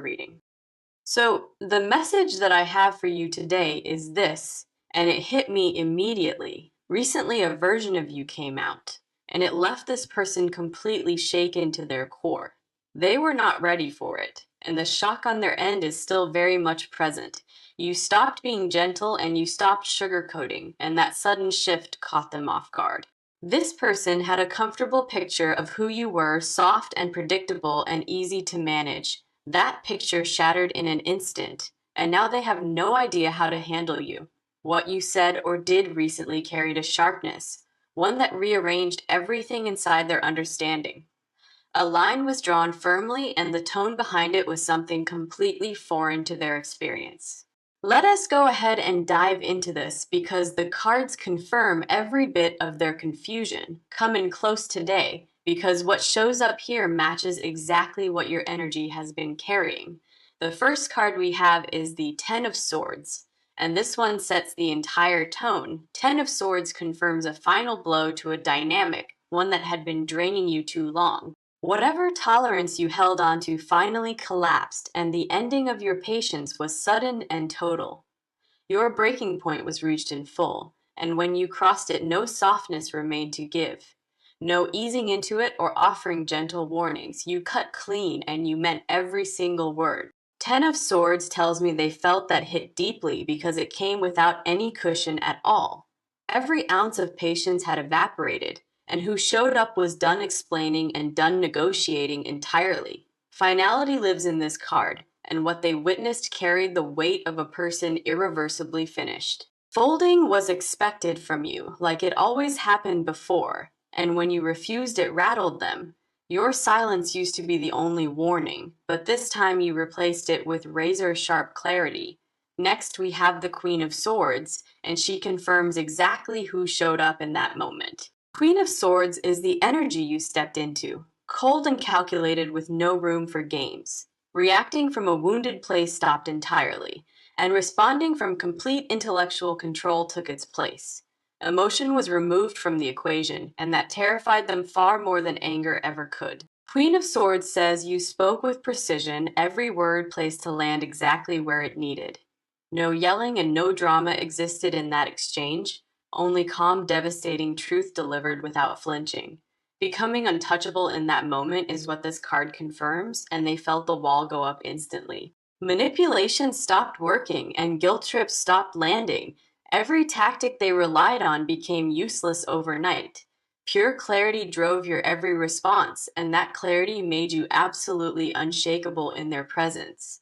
reading. So, the message that I have for you today is this, and it hit me immediately. Recently, a version of you came out, and it left this person completely shaken to their core. They were not ready for it, and the shock on their end is still very much present. You stopped being gentle and you stopped sugarcoating, and that sudden shift caught them off guard. This person had a comfortable picture of who you were, soft and predictable and easy to manage. That picture shattered in an instant, and now they have no idea how to handle you. What you said or did recently carried a sharpness, one that rearranged everything inside their understanding. A line was drawn firmly, and the tone behind it was something completely foreign to their experience. Let us go ahead and dive into this because the cards confirm every bit of their confusion. Come in close today because what shows up here matches exactly what your energy has been carrying. The first card we have is the Ten of Swords, and this one sets the entire tone. Ten of Swords confirms a final blow to a dynamic, one that had been draining you too long. Whatever tolerance you held on to finally collapsed, and the ending of your patience was sudden and total. Your breaking point was reached in full, and when you crossed it, no softness remained to give. No easing into it or offering gentle warnings. You cut clean, and you meant every single word. Ten of Swords tells me they felt that hit deeply because it came without any cushion at all. Every ounce of patience had evaporated, and who showed up was done explaining and done negotiating entirely. Finality lives in this card, and what they witnessed carried the weight of a person irreversibly finished. Folding was expected from you, like it always happened before, and when you refused, it rattled them. Your silence used to be the only warning, but this time you replaced it with razor-sharp clarity. Next, we have the Queen of Swords, and she confirms exactly who showed up in that moment. Queen of Swords is the energy you stepped into, cold and calculated with no room for games. Reacting from a wounded place stopped entirely, and responding from complete intellectual control took its place. Emotion was removed from the equation, and that terrified them far more than anger ever could. Queen of Swords says you spoke with precision, every word placed to land exactly where it needed. No yelling and no drama existed in that exchange, only calm, devastating truth delivered without flinching. Becoming untouchable in that moment is what this card confirms, and they felt the wall go up instantly. Manipulation stopped working, and guilt trips stopped landing. Every tactic they relied on became useless overnight. Pure clarity drove your every response, and that clarity made you absolutely unshakable in their presence.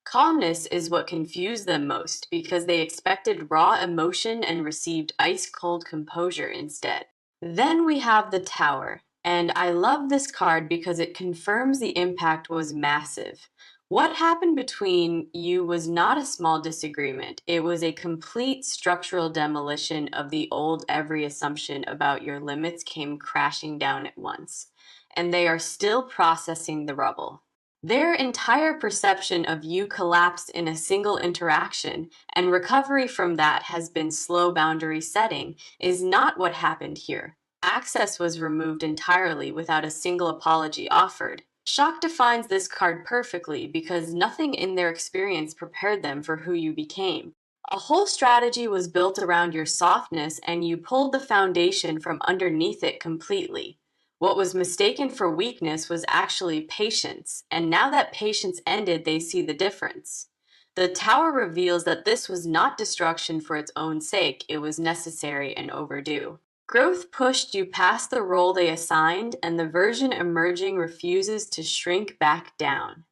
Calmness is what confused them most because they expected raw emotion and received ice-cold composure instead. Then we have the Tower, and I love this card because it confirms the impact was massive. What happened between you was not a small disagreement. It was a complete structural demolition of the old every assumption about your limits came crashing down at once, and they are still processing the rubble. Their entire perception of you collapsed in a single interaction, and recovery from that has been slow boundary setting, is not what happened here. Access was removed entirely without a single apology offered. Shock defines this card perfectly because nothing in their experience prepared them for who you became. A whole strategy was built around your softness, and you pulled the foundation from underneath it completely. What was mistaken for weakness was actually patience, and now that patience ended, they see the difference. The Tower reveals that this was not destruction for its own sake, it was necessary and overdue. Growth pushed you past the role they assigned, and the version emerging refuses to shrink back down.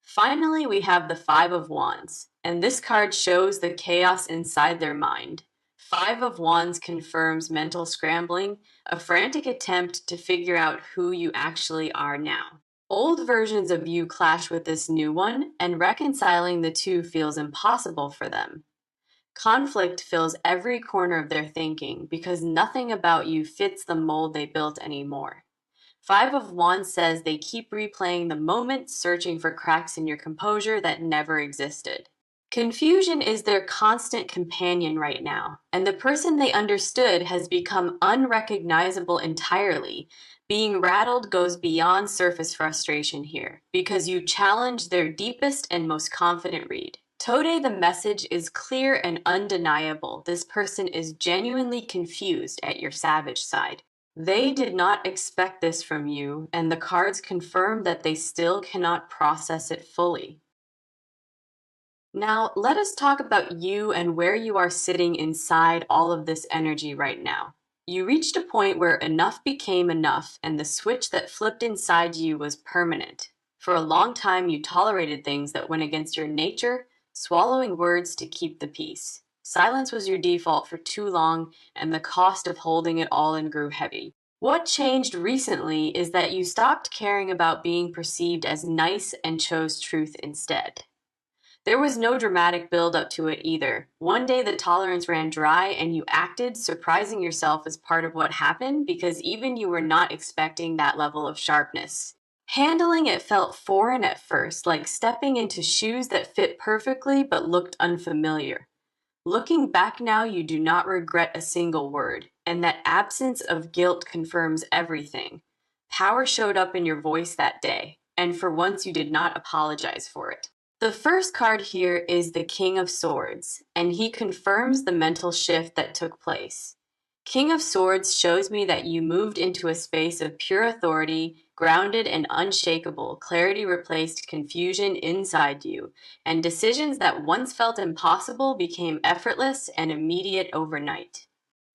Finally, we have the Five of Wands, and this card shows the chaos inside their mind. Five of Wands confirms mental scrambling, a frantic attempt to figure out who you actually are now. Old versions of you clash with this new one, and reconciling the two feels impossible for them. Conflict fills every corner of their thinking because nothing about you fits the mold they built anymore. Five of Wands says they keep replaying the moment, searching for cracks in your composure that never existed. Confusion is their constant companion right now, and the person they understood has become unrecognizable entirely. Being rattled goes beyond surface frustration here, because you challenge their deepest and most confident read. Tode, the message is clear and undeniable. This person is genuinely confused at your savage side. They did not expect this from you, and the cards confirm that they still cannot process it fully. Now, let us talk about you and where you are sitting inside all of this energy right now. You reached a point where enough became enough, and the switch that flipped inside you was permanent. For a long time, you tolerated things that went against your nature, swallowing words to keep the peace. Silence was your default for too long, and the cost of holding it all in grew heavy. What changed recently is that you stopped caring about being perceived as nice and chose truth instead. There was no dramatic build up to it either. One day the tolerance ran dry and you acted, surprising yourself as part of what happened because even you were not expecting that level of sharpness. Handling it felt foreign at first, like stepping into shoes that fit perfectly but looked unfamiliar. Looking back now, you do not regret a single word, and that absence of guilt confirms everything. Power showed up in your voice that day, and for once you did not apologize for it. The first card here is the King of Swords, and he confirms the mental shift that took place. King of Swords shows me that you moved into a space of pure authority, grounded and unshakable. Clarity replaced confusion inside you, and decisions that once felt impossible became effortless and immediate overnight.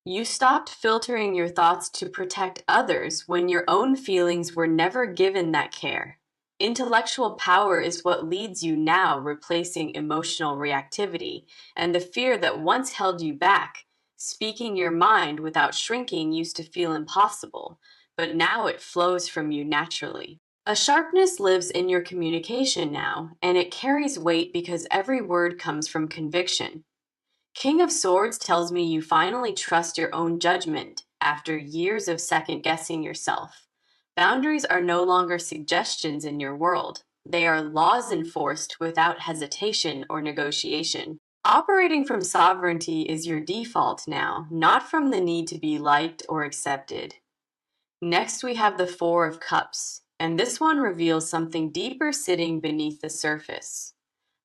You stopped filtering your thoughts to protect others when your own feelings were never given that care. Intellectual power is what leads you now, replacing emotional reactivity and the fear that once held you back. Speaking your mind without shrinking used to feel impossible, but now it flows from you naturally. A sharpness lives in your communication now, and it carries weight because every word comes from conviction. King of Swords tells me you finally trust your own judgment after years of second guessing yourself. Boundaries are no longer suggestions in your world. They are laws enforced without hesitation or negotiation. Operating from sovereignty is your default now, not from the need to be liked or accepted. Next, we have the Four of Cups, and this one reveals something deeper sitting beneath the surface.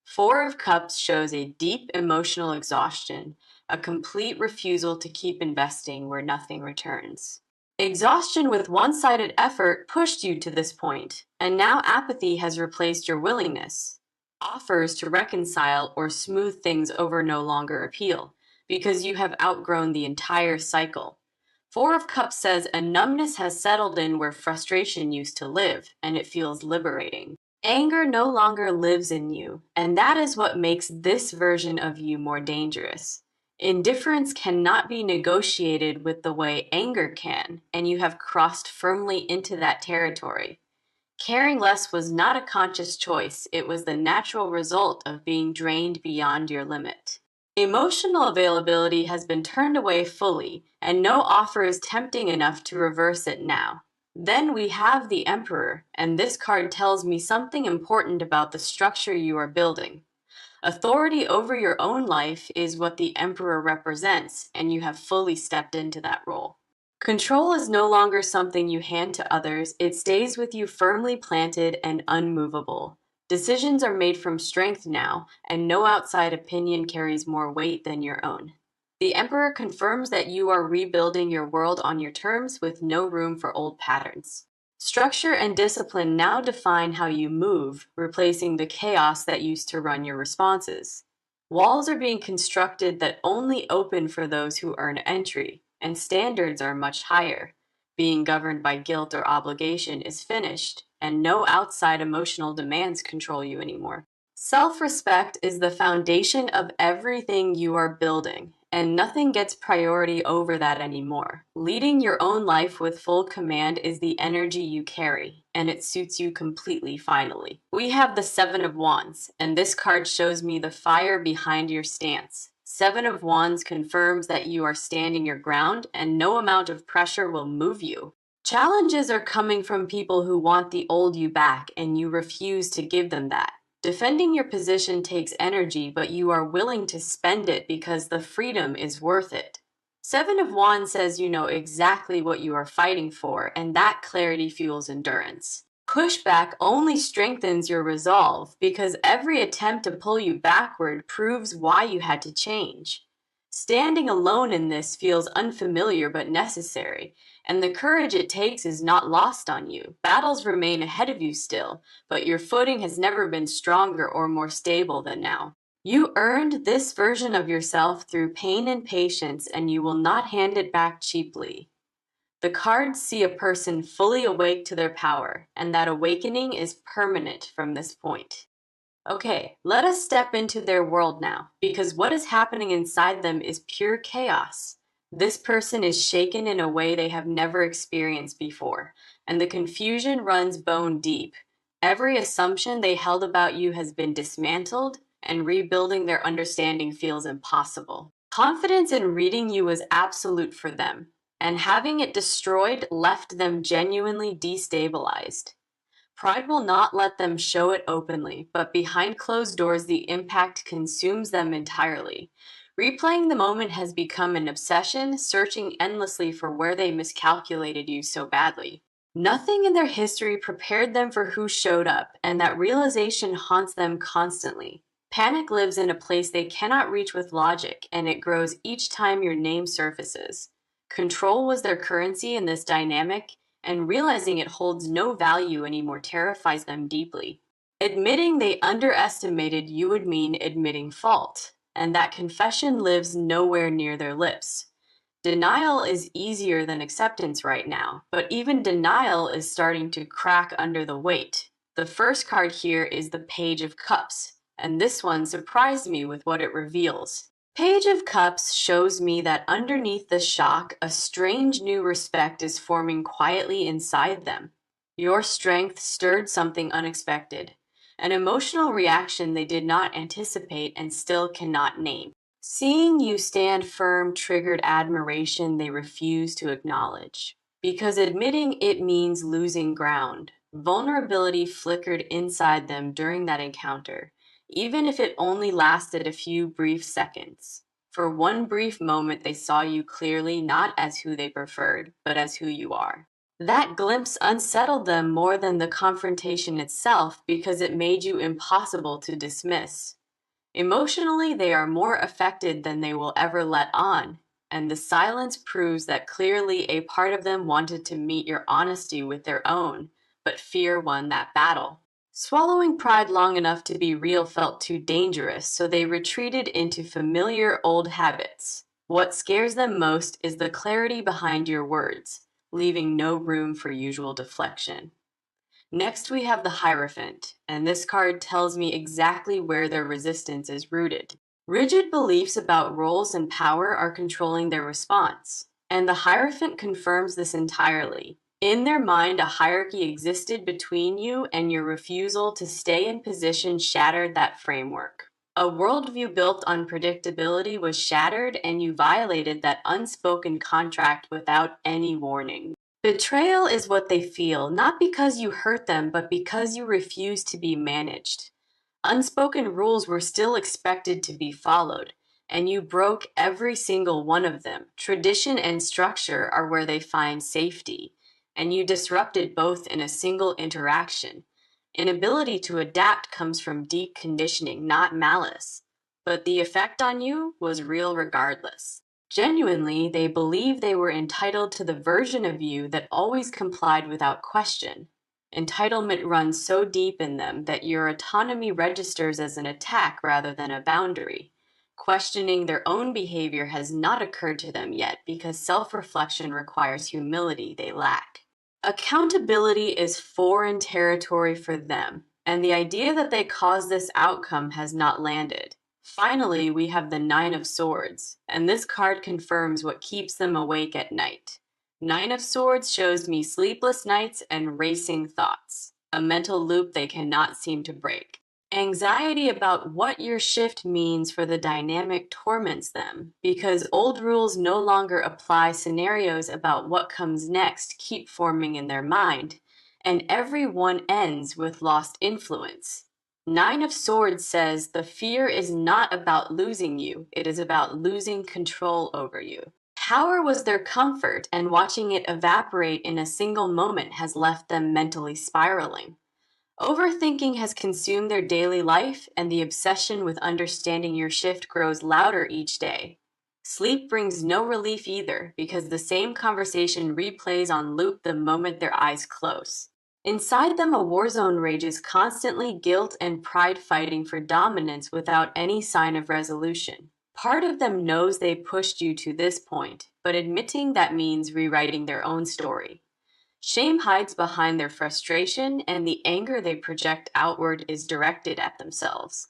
Four of Cups shows a deep emotional exhaustion, a complete refusal to keep investing where nothing returns. Exhaustion with one-sided effort pushed you to this point, and now apathy has replaced your willingness. Offers to reconcile or smooth things over no longer appeal, because you have outgrown the entire cycle. Four of Cups says a numbness has settled in where frustration used to live, and it feels liberating. Anger no longer lives in you, and that is what makes this version of you more dangerous. Indifference cannot be negotiated with the way anger can, and you have crossed firmly into that territory. Caring less was not a conscious choice, it was the natural result of being drained beyond your limit. Emotional availability has been turned away fully, and no offer is tempting enough to reverse it now. Then we have the Emperor, and this card tells me something important about the structure you are building. Authority over your own life is what the Emperor represents, and you have fully stepped into that role. Control is no longer something you hand to others, it stays with you firmly planted and unmovable. Decisions are made from strength now, and no outside opinion carries more weight than your own. The Emperor confirms that you are rebuilding your world on your terms with no room for old patterns. Structure and discipline now define how you move, replacing the chaos that used to run your responses. Walls are being constructed that only open for those who earn entry, and standards are much higher. Being governed by guilt or obligation is finished, and no outside emotional demands control you anymore. Self-respect is the foundation of everything you are building, and nothing gets priority over that anymore. Leading your own life with full command is the energy you carry, and it suits you completely finally. We have the Seven of Wands, and this card shows me the fire behind your stance. Seven of Wands confirms that you are standing your ground, and no amount of pressure will move you. Challenges are coming from people who want the old you back, and you refuse to give them that. Defending your position takes energy, but you are willing to spend it because the freedom is worth it. Seven of Wands says you know exactly what you are fighting for, and that clarity fuels endurance. Pushback only strengthens your resolve because every attempt to pull you backward proves why you had to change. Standing alone in this feels unfamiliar but necessary, and the courage it takes is not lost on you. Battles remain ahead of you still, but your footing has never been stronger or more stable than now. You earned this version of yourself through pain and patience, and you will not hand it back cheaply. The cards see a person fully awake to their power, and that awakening is permanent from this point. Okay, let us step into their world now, because what is happening inside them is pure chaos. This person is shaken in a way they have never experienced before, and the confusion runs bone deep. Every assumption they held about you has been dismantled, and rebuilding their understanding feels impossible. Confidence in reading you was absolute for them, and having it destroyed left them genuinely destabilized. Pride will not let them show it openly, but behind closed doors, the impact consumes them entirely. Replaying the moment has become an obsession, searching endlessly for where they miscalculated you so badly. Nothing in their history prepared them for who showed up, and that realization haunts them constantly. Panic lives in a place they cannot reach with logic, and it grows each time your name surfaces. Control was their currency in this dynamic, and realizing it holds no value anymore terrifies them deeply. Admitting they underestimated you would mean admitting fault, and that confession lives nowhere near their lips. Denial is easier than acceptance right now, but even denial is starting to crack under the weight. The first card here is the Page of Cups, and this one surprised me with what it reveals. Page of Cups shows me that underneath the shock, a strange new respect is forming quietly inside them. Your strength stirred something unexpected, an emotional reaction they did not anticipate and still cannot name. Seeing you stand firm triggered admiration they refuse to acknowledge, because admitting it means losing ground. Vulnerability flickered inside them during that encounter, even if it only lasted a few brief seconds. For one brief moment, they saw you clearly not as who they preferred, but as who you are. That glimpse unsettled them more than the confrontation itself because it made you impossible to dismiss. Emotionally, they are more affected than they will ever let on, and the silence proves that clearly a part of them wanted to meet your honesty with their own, but fear won that battle. Swallowing pride long enough to be real felt too dangerous, so they retreated into familiar old habits. What scares them most is the clarity behind your words, leaving no room for usual deflection. Next, we have the Hierophant, and this card tells me exactly where their resistance is rooted. Rigid beliefs about roles and power are controlling their response, and the Hierophant confirms this entirely. In their mind, a hierarchy existed between you, and your refusal to stay in position shattered that framework. A worldview built on predictability was shattered, and you violated that unspoken contract without any warning. Betrayal is what they feel, not because you hurt them, but because you refuse to be managed. Unspoken rules were still expected to be followed, and you broke every single one of them. Tradition and structure are where they find safety, and you disrupted both in a single interaction. Inability to adapt comes from deep conditioning, not malice, but the effect on you was real regardless. Genuinely, they believed they were entitled to the version of you that always complied without question. Entitlement runs so deep in them that your autonomy registers as an attack rather than a boundary. Questioning their own behavior has not occurred to them yet because self-reflection requires humility they lack. Accountability is foreign territory for them, and the idea that they caused this outcome has not landed. Finally, we have the Nine of Swords, and this card confirms what keeps them awake at night. Nine of Swords shows me sleepless nights and racing thoughts, a mental loop they cannot seem to break. Anxiety about what your shift means for the dynamic torments them, because old rules no longer apply. Scenarios about what comes next keep forming in their mind, and every one ends with lost influence. Nine of Swords says the fear is not about losing you, it is about losing control over you. Power was their comfort, and watching it evaporate in a single moment has left them mentally spiraling. Overthinking has consumed their daily life, and the obsession with understanding your shift grows louder each day. Sleep brings no relief either, because the same conversation replays on loop the moment their eyes close. Inside them, a war zone rages constantly, guilt and pride fighting for dominance without any sign of resolution. Part of them knows they pushed you to this point, but admitting that means rewriting their own story. Shame hides behind their frustration, and the anger they project outward is directed at themselves.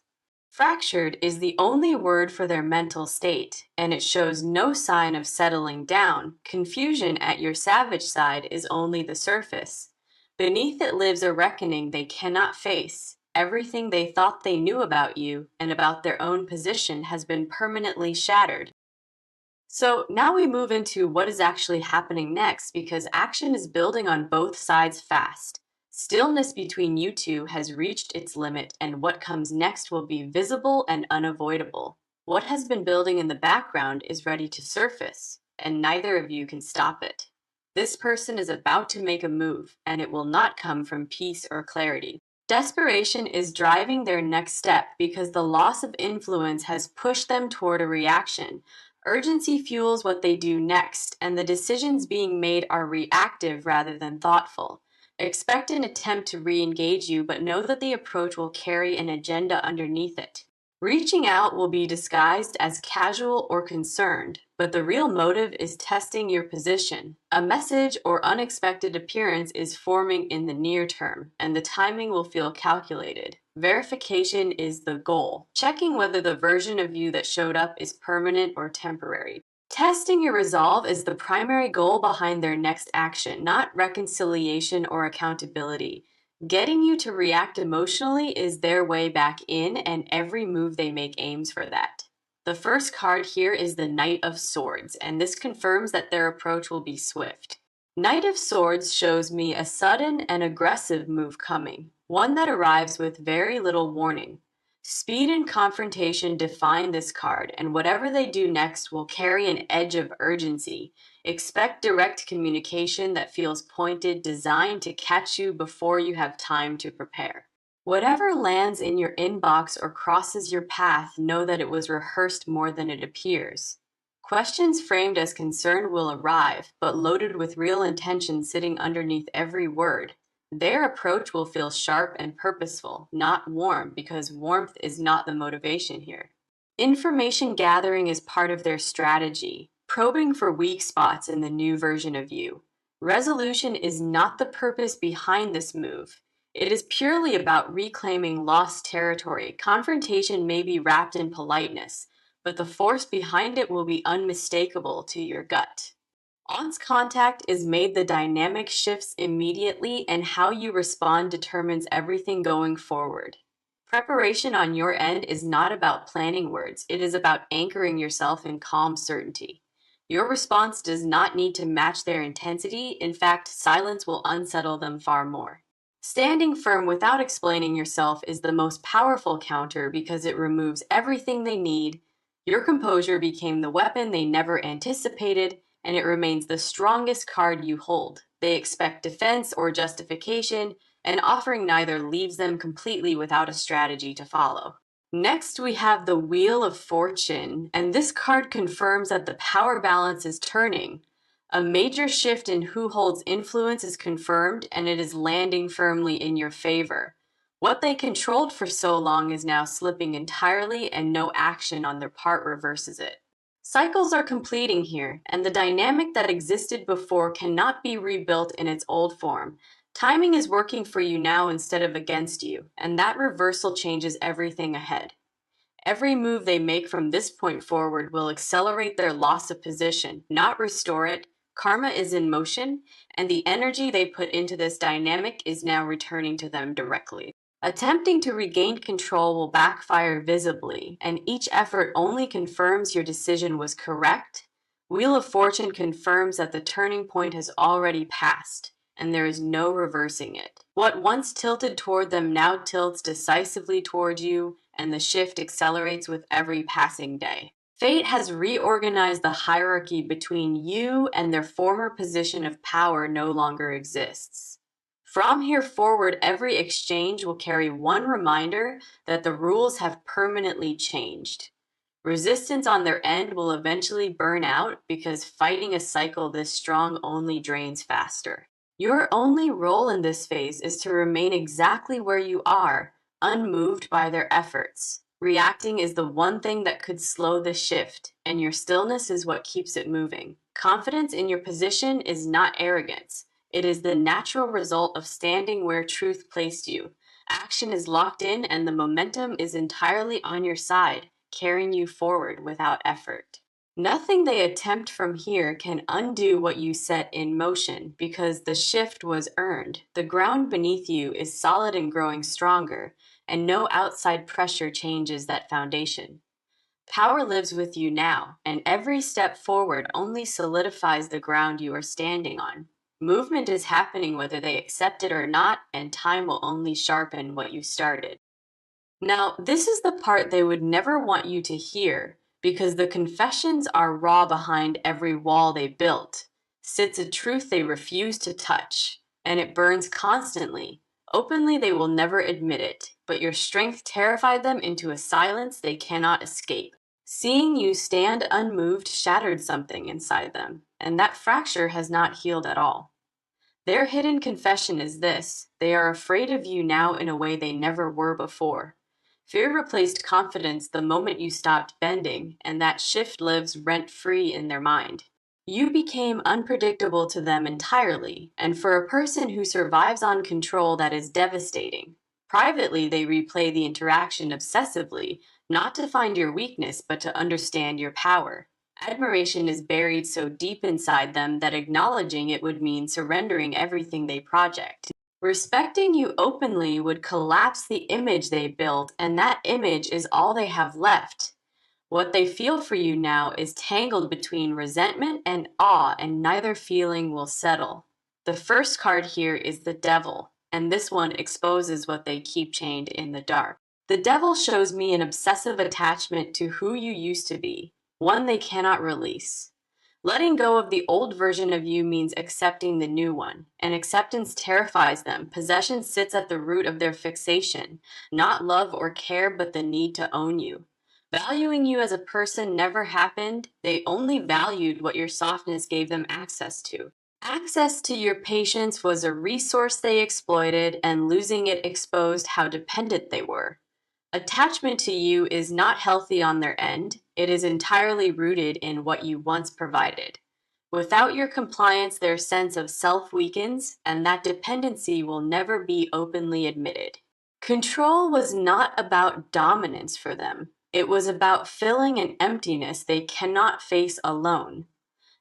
Fractured is the only word for their mental state, and it shows no sign of settling down. Confusion at your savage side is only the surface. Beneath it lives a reckoning they cannot face. Everything they thought they knew about you and about their own position has been permanently shattered. So now we move into what is actually happening next, because action is building on both sides fast. Stillness between you two has reached its limit, and what comes next will be visible and unavoidable. What has been building in the background is ready to surface, and neither of you can stop it. This person is about to make a move, and it will not come from peace or clarity. Desperation is driving their next step because the loss of influence has pushed them toward a reaction. Urgency fuels what they do next, and the decisions being made are reactive rather than thoughtful. Expect an attempt to re engage you, but know that the approach will carry an agenda underneath it. Reaching out will be disguised as casual or concerned, but the real motive is testing your position. A message or unexpected appearance is forming in the near term, and the timing will feel calculated. Verification is the goal, checking whether the version of you that showed up is permanent or temporary. Testing your resolve is the primary goal behind their next action, not reconciliation or accountability. Getting you to react emotionally is their way back in, and every move they make aims for that. The first card here is the Knight of Swords, and this confirms that their approach will be swift. Knight of Swords shows me a sudden and aggressive move coming, one that arrives with very little warning. Speed and confrontation define this card, and whatever they do next will carry an edge of urgency. Expect direct communication that feels pointed, designed to catch you before you have time to prepare. Whatever lands in your inbox or crosses your path, know that it was rehearsed more than it appears. Questions framed as concern will arrive, but loaded with real intention sitting underneath every word. Their approach will feel sharp and purposeful, not warm, because warmth is not the motivation here. Information gathering is part of their strategy, probing for weak spots in the new version of you. Resolution is not the purpose behind this move. It is purely about reclaiming lost territory. Confrontation may be wrapped in politeness, but the force behind it will be unmistakable to your gut. Once contact is made, the dynamic shifts immediately, and how you respond determines everything going forward. Preparation on your end is not about planning words, it is about anchoring yourself in calm certainty. Your response does not need to match their intensity. In fact, silence will unsettle them far more. Standing firm without explaining yourself is the most powerful counter because it removes everything they need. Your composure became the weapon they never anticipated, and it remains the strongest card you hold. They expect defense or justification, and offering neither leaves them completely without a strategy to follow. Next, we have the Wheel of Fortune, and this card confirms that the power balance is turning. A major shift in who holds influence is confirmed, and it is landing firmly in your favor. What they controlled for so long is now slipping entirely, and no action on their part reverses it. Cycles are completing here, and the dynamic that existed before cannot be rebuilt in its old form. Timing is working for you now instead of against you, and that reversal changes everything ahead. Every move they make from this point forward will accelerate their loss of position, not restore it. Karma is in motion, and the energy they put into this dynamic is now returning to them directly. Attempting to regain control will backfire visibly, and each effort only confirms your decision was correct. Wheel of Fortune confirms that the turning point has already passed, and there is no reversing it. What once tilted toward them now tilts decisively toward you, and the shift accelerates with every passing day. Fate has reorganized the hierarchy between you, and their former position of power no longer exists. From here forward, every exchange will carry one reminder that the rules have permanently changed. Resistance on their end will eventually burn out because fighting a cycle this strong only drains faster. Your only role in this phase is to remain exactly where you are, unmoved by their efforts. Reacting is the one thing that could slow the shift, and your stillness is what keeps it moving. Confidence in your position is not arrogance. It is the natural result of standing where truth placed you. Action is locked in, and the momentum is entirely on your side, carrying you forward without effort. Nothing they attempt from here can undo what you set in motion because the shift was earned. The ground beneath you is solid and growing stronger, and no outside pressure changes that foundation. Power lives with you now, and every step forward only solidifies the ground you are standing on. Movement is happening whether they accept it or not, and time will only sharpen what you started. Now, this is the part they would never want you to hear because the confessions are raw behind every wall they built. Sits a truth they refuse to touch, and it burns constantly. Openly, they will never admit it, but your strength terrified them into a silence they cannot escape. Seeing you stand unmoved shattered something inside them, and that fracture has not healed at all. Their hidden confession is this: they are afraid of you now in a way they never were before. Fear replaced confidence the moment you stopped bending, and that shift lives rent free in their mind. You became unpredictable to them entirely, and for a person who survives on control, that is devastating. Privately, they replay the interaction obsessively, not to find your weakness, but to understand your power. Admiration is buried so deep inside them that acknowledging it would mean surrendering everything they project. Respecting you openly would collapse the image they built, and that image is all they have left. What they feel for you now is tangled between resentment and awe, and neither feeling will settle. The first card here is the Devil, and this one exposes what they keep chained in the dark. The Devil shows me an obsessive attachment to who you used to be, one they cannot release. Letting go of the old version of you means accepting the new one, and acceptance terrifies them. Possession sits at the root of their fixation, not love or care, but the need to own you. Valuing you as a person never happened, they only valued what your softness gave them access to. Access to your patience was a resource they exploited, and losing it exposed how dependent they were. Attachment to you is not healthy on their end. It is entirely rooted in what you once provided. Without your compliance, their sense of self weakens, and that dependency will never be openly admitted. Control was not about dominance for them. It was about filling an emptiness they cannot face alone.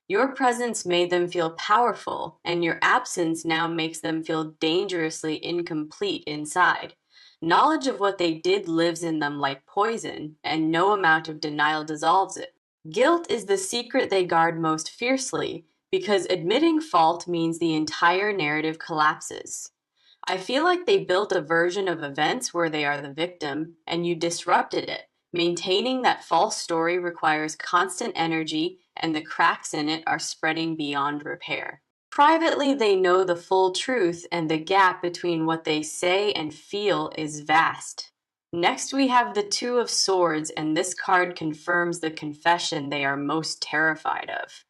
Your presence made them feel powerful, and your absence now makes them feel dangerously incomplete inside. Knowledge of what they did lives in them like poison, and no amount of denial dissolves it. Guilt is the secret they guard most fiercely, because admitting fault means the entire narrative collapses. I feel like they built a version of events where they are the victim, and you disrupted it. Maintaining that false story requires constant energy, and the cracks in it are spreading beyond repair. Privately, they know the full truth, and the gap between what they say and feel is vast. Next, we have the Two of Swords, and this card confirms the confession they are most terrified of.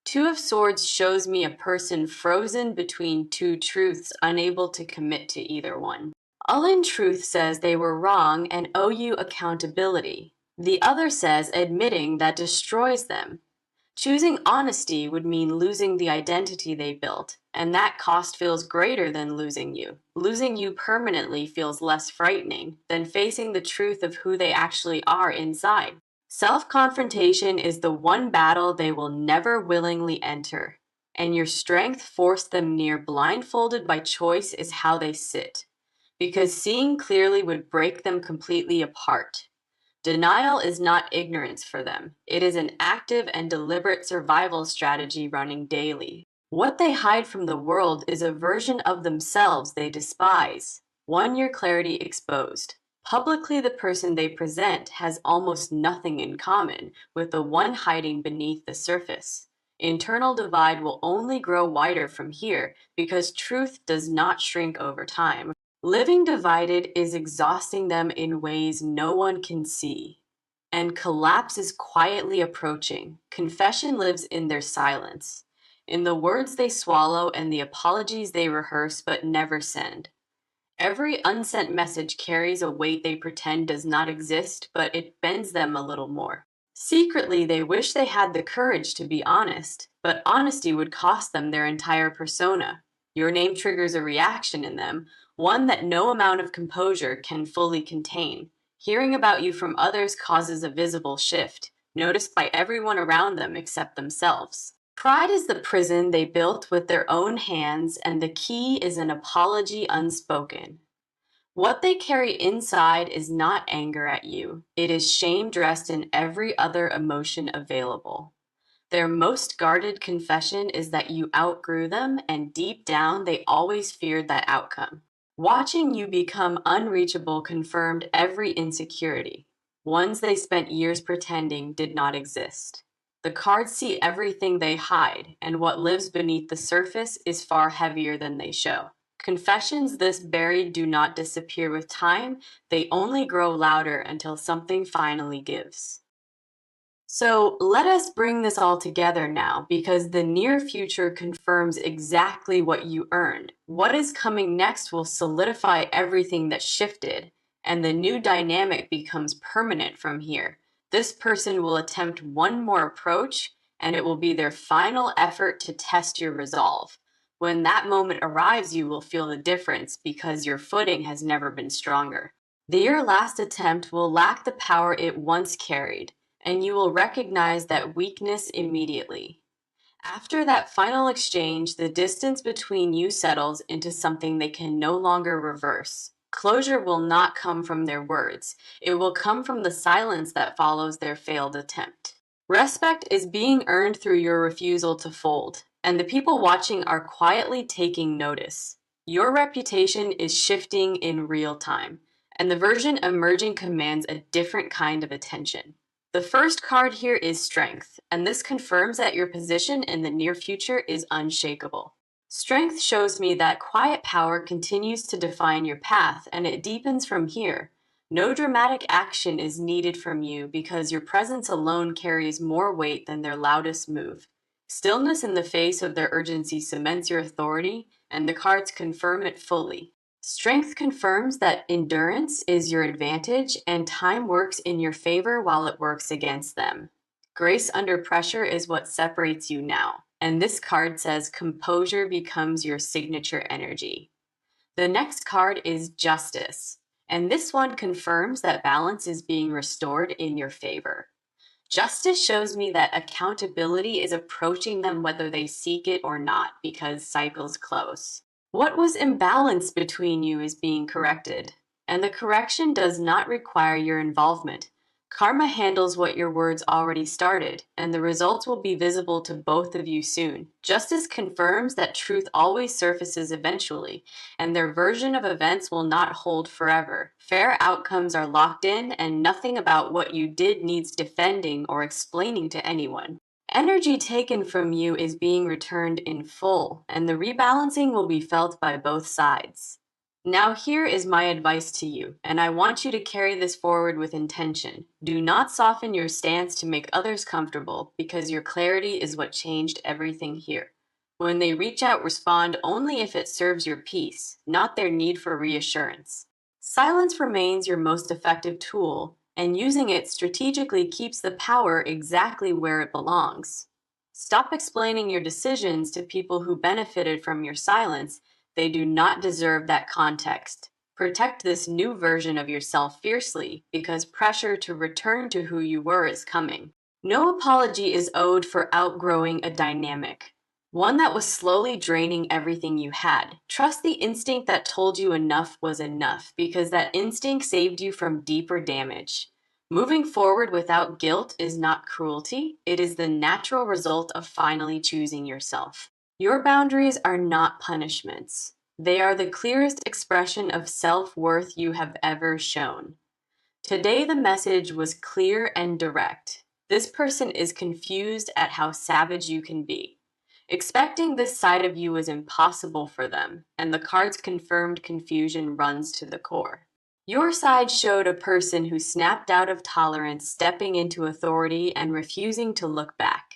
Two of Swords shows me a person frozen between two truths, unable to commit to either one. All in Truth says they were wrong and owe you accountability. The other says admitting that destroys them. Choosing honesty would mean losing the identity they built, and that cost feels greater than losing you. Losing you permanently feels less frightening than facing the truth of who they actually are inside. Self-confrontation is the one battle they will never willingly enter, and your strength forced them near blindfolded by choice is how they sit, because seeing clearly would break them completely apart. Denial is not ignorance for them. It is an active and deliberate survival strategy running daily. What they hide from the world is a version of themselves they despise, one your clarity exposed. Publicly, the person they present has almost nothing in common with the one hiding beneath the surface. Internal divide will only grow wider from here because truth does not shrink over time. Living divided is exhausting them in ways no one can see. And collapse is quietly approaching. Confession lives in their silence, in the words they swallow and the apologies they rehearse but never send. Every unsent message carries a weight they pretend does not exist, but it bends them a little more. Secretly, they wish they had the courage to be honest, but honesty would cost them their entire persona. Your name triggers a reaction in them, one that no amount of composure can fully contain. Hearing about you from others causes a visible shift, noticed by everyone around them except themselves. Pride is the prison they built with their own hands, and the key is an apology unspoken. What they carry inside is not anger at you, it is shame dressed in every other emotion available. Their most guarded confession is that you outgrew them, and deep down, they always feared that outcome. Watching you become unreachable confirmed every insecurity, ones they spent years pretending did not exist. The cards see everything they hide, and what lives beneath the surface is far heavier than they show. Confessions this buried do not disappear with time, they only grow louder until something finally gives. So let us bring this all together now because the near future confirms exactly what you earned. What is coming next will solidify everything that shifted, and the new dynamic becomes permanent from here. This person will attempt one more approach, and it will be their final effort to test your resolve. When that moment arrives, you will feel the difference because your footing has never been stronger. Your last attempt will lack the power it once carried, and you will recognize that weakness immediately. After that final exchange, the distance between you settles into something they can no longer reverse. Closure will not come from their words, it will come from the silence that follows their failed attempt. Respect is being earned through your refusal to fold, and the people watching are quietly taking notice. Your reputation is shifting in real time, and the version emerging commands a different kind of attention. The first card here is strength, and this confirms that your position in the near future is unshakable. Strength shows me that quiet power continues to define your path, and it deepens from here. No dramatic action is needed from you because your presence alone carries more weight than their loudest move. Stillness in the face of their urgency cements your authority, and the cards confirm it fully. Strength confirms that endurance is your advantage and time works in your favor while it works against them. Grace under pressure is what separates you now, and this card says composure becomes your signature energy. The next card is justice, and this one confirms that balance is being restored in your favor. Justice shows me that accountability is approaching them whether they seek it or not because cycles close. What was imbalanced between you is being corrected, and the correction does not require your involvement. Karma handles what your words already started, and the results will be visible to both of you soon. Justice confirms that truth always surfaces eventually, and their version of events will not hold forever. Fair outcomes are locked in, and nothing about what you did needs defending or explaining to anyone. Energy taken from you is being returned in full, and the rebalancing will be felt by both sides. Now, here is my advice to you, and I want you to carry this forward with intention. Do not soften your stance to make others comfortable, because your clarity is what changed everything here. When they reach out, respond only if it serves your peace, not their need for reassurance. Silence remains your most effective tool, and using it strategically keeps the power exactly where it belongs. Stop explaining your decisions to people who benefited from your silence. They do not deserve that context. Protect this new version of yourself fiercely because pressure to return to who you were is coming. No apology is owed for outgrowing a dynamic, one that was slowly draining everything you had. Trust the instinct that told you enough was enough because that instinct saved you from deeper damage. Moving forward without guilt is not cruelty, it is the natural result of finally choosing yourself. Your boundaries are not punishments. They are the clearest expression of self-worth you have ever shown. Today, the message was clear and direct. This person is confused at how savage you can be. Expecting this side of you is impossible for them, and the cards confirmed confusion runs to the core. Your side showed a person who snapped out of tolerance, stepping into authority, and refusing to look back.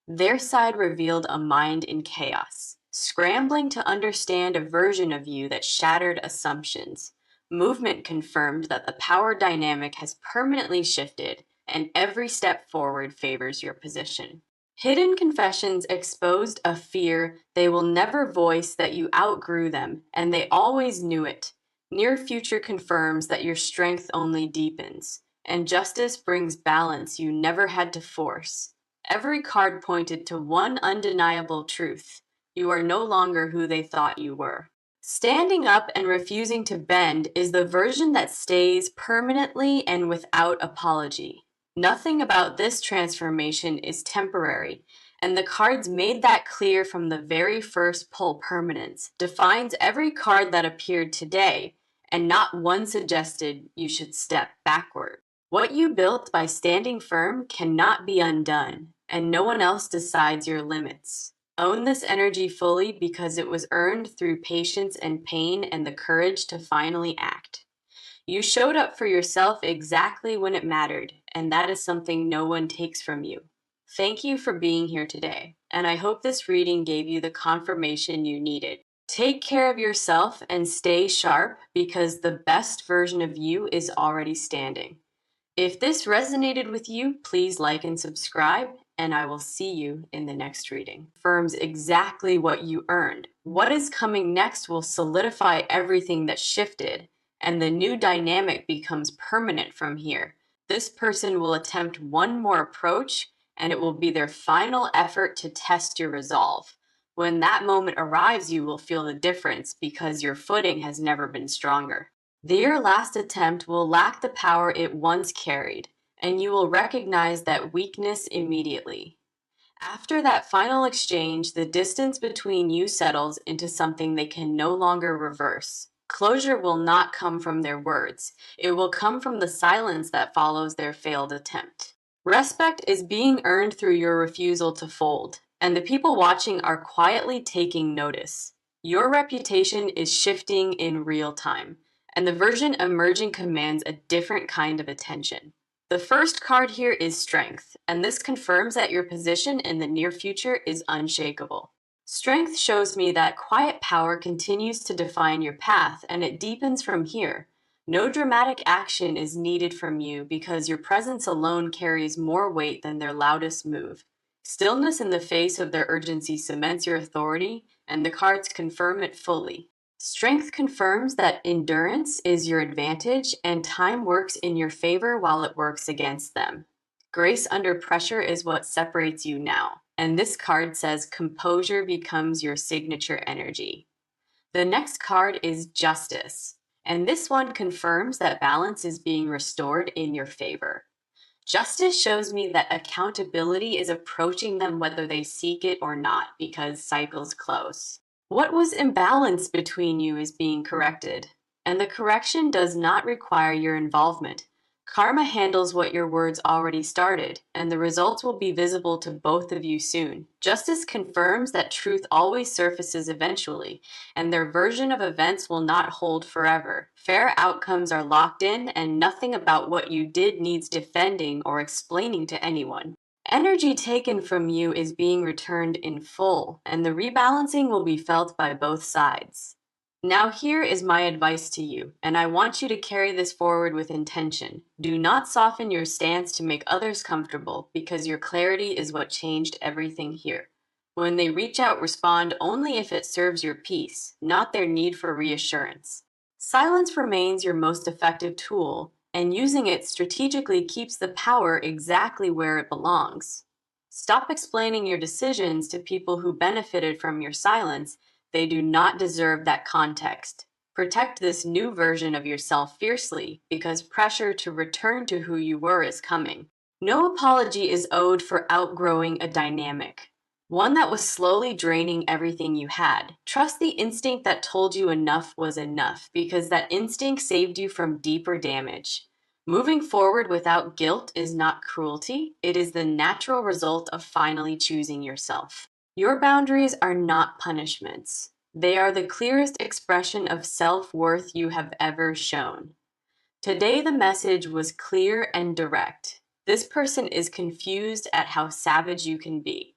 Their side revealed a mind in chaos, scrambling to understand a version of you that shattered assumptions. Movement confirmed that the power dynamic has permanently shifted, and every step forward favors your position. Hidden confessions exposed a fear they will never voice, that you outgrew them, and they always knew it. Near future confirms that your strength only deepens, and justice brings balance you never had to force. Every card pointed to one undeniable truth: you are no longer who they thought you were. Standing up and refusing to bend is the version that stays permanently and without apology. Nothing about this transformation is temporary, and the cards made that clear from the very first pull. Permanence defines every card that appeared today, and not one suggested you should step backward. What you built by standing firm cannot be undone, and no one else decides your limits. Own this energy fully, because it was earned through patience and pain and the courage to finally act. You showed up for yourself exactly when it mattered, and that is something no one takes from you. Thank you for being here today, and I hope this reading gave you the confirmation you needed. Take care of yourself and stay sharp, because the best version of you is already standing. If this resonated with you, please like and subscribe, and I will see you in the next reading. Confirms exactly what you earned. What is coming next will solidify everything that shifted, and the new dynamic becomes permanent from here. This person will attempt one more approach, and it will be their final effort to test your resolve. When that moment arrives, you will feel the difference, because your footing has never been stronger. Their last attempt will lack the power it once carried, and you will recognize that weakness immediately. After that final exchange, the distance between you settles into something they can no longer reverse. Closure will not come from their words. It will come from the silence that follows their failed attempt. Respect is being earned through your refusal to fold, and the people watching are quietly taking notice. Your reputation is shifting in real time, and the version emerging commands a different kind of attention. The first card here is Strength, and this confirms that your position in the near future is unshakable. Strength shows me that quiet power continues to define your path, and it deepens from here. No dramatic action is needed from you, because your presence alone carries more weight than their loudest move. Stillness in the face of their urgency cements your authority, and the cards confirm it fully. Strength confirms that endurance is your advantage, and time works in your favor while it works against them. Grace under pressure is what separates you now, and this card says composure becomes your signature energy. The next card is Justice, and this one confirms that balance is being restored in your favor. Justice shows me that accountability is approaching them whether they seek it or not, because cycles close. What was imbalanced between you is being corrected, and the correction does not require your involvement. Karma handles what your words already started, and the results will be visible to both of you soon. Justice confirms that truth always surfaces eventually, and their version of events will not hold forever. Fair outcomes are locked in, and nothing about what you did needs defending or explaining to anyone. Energy taken from you is being returned in full, and the rebalancing will be felt by both sides. Now here is my advice to you, and I want you to carry this forward with intention. Do not soften your stance to make others comfortable, because your clarity is what changed everything here. When they reach out, respond only if it serves your peace, not their need for reassurance. Silence remains your most effective tool, and using it strategically keeps the power exactly where it belongs. Stop explaining your decisions to people who benefited from your silence. They do not deserve that context. Protect this new version of yourself fiercely, because pressure to return to who you were is coming. No apology is owed for outgrowing a dynamic. one that was slowly draining everything you had. Trust the instinct that told you enough was enough, because that instinct saved you from deeper damage. Moving forward without guilt is not cruelty, it is the natural result of finally choosing yourself. Your boundaries are not punishments. They are the clearest expression of self-worth you have ever shown. Today, the message was clear and direct. This person is confused at how savage you can be.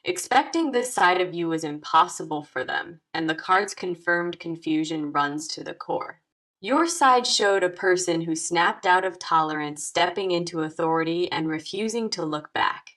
Expecting this side of you was impossible for them, and the cards confirmed confusion runs to the core. Your side showed a person who snapped out of tolerance, stepping into authority, and refusing to look back.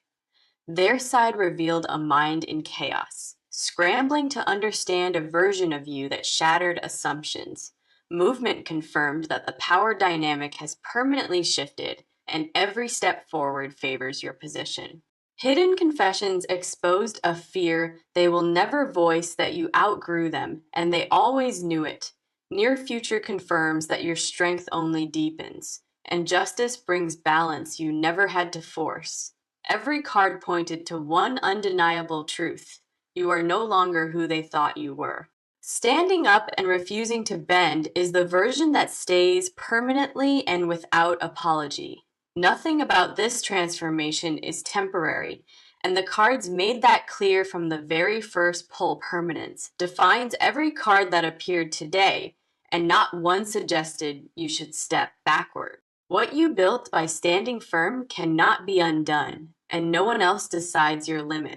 Their side revealed a mind in chaos, scrambling to understand a version of you that shattered assumptions. Movement confirmed that the power dynamic has permanently shifted, and every step forward favors your position. Hidden confessions exposed a fear they will never voice, that you outgrew them, and they always knew it. Near future confirms that your strength only deepens, and justice brings balance you never had to force. Every card pointed to one undeniable truth: you are no longer who they thought you were. Standing up and refusing to bend is the version that stays permanently and without apology. Nothing about this transformation is temporary, and the cards made that clear from the very first pull. Permanence defines every card that appeared today, and not one suggested you should step backward. What you built by standing firm cannot be undone, and no one else decides your limits.